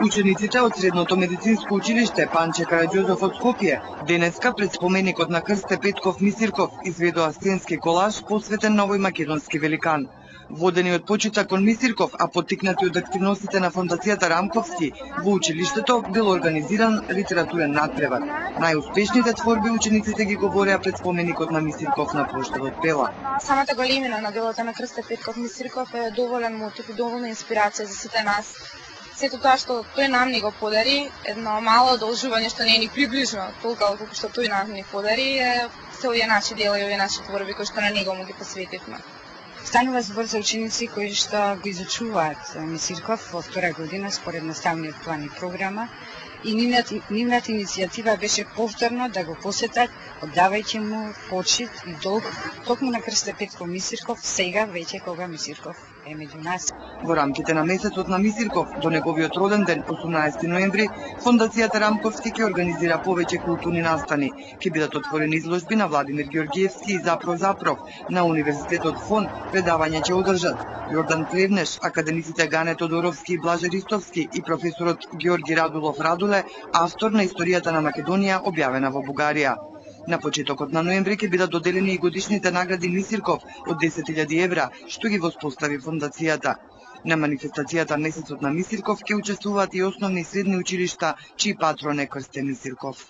Учениците од Средното медицинско училиште Панче Караѓозов од Скопје денеска пред споменикот на Крсте Петков Мисирков изведоа сценски колаж посветен на овој македонски великан. Водени од почита кон Мисирков, а поттикнати од активностите на Фондацијата Рамковски, во училиштето бил организиран литературен надпревар. Најуспешните творби учениците ги говореа пред споменикот на Мисирков на плоштадот Пела. Самата големина на делото на Крсте Петков Мисирков е доволен мотив и доволна инспирација за сите нас. Сето тоа што тој нам ни го подари, едно мало одолжување што не ни приближно толку колку што тој нам ни подари, е се овие наши дела и овие наши творби кои што на него му ги посветивме. Станува збор за ученици кои што го изучуваат Мисирков во втора година според наставниот план и програма и нивната иницијатива беше повторно да го посетат, оддавајќи му почит и долг токму на Крсте Петков Мисирков, сега веќе кога Мисирков е меѓу нас. Во рамките на месецот на Мисирков, до неговиот роден ден, 18 ноември, Фондацијата Рамковски ќе организира повеќе културни настани. Ќе бидат отворени изложби на Владимир Георгиевски и Запров на Универзитетот ФОН, предавања ќе одржат Јордан Плевнеш, академиците Гане Тодоровски и Блаже Ристовски и професорот Георги Радулов Радуле, автор на историјата на Македонија објавена во Бугарија. На почетокот на ноември ќе бидат доделени и годишните награди Мисирков од 10.000 евра, што ги воспостави фондацијата. На манифестацијата Месецот на Мисирков ќе учествуваат и основни и средни училишта, чиј патрон е Крсте Мисирков.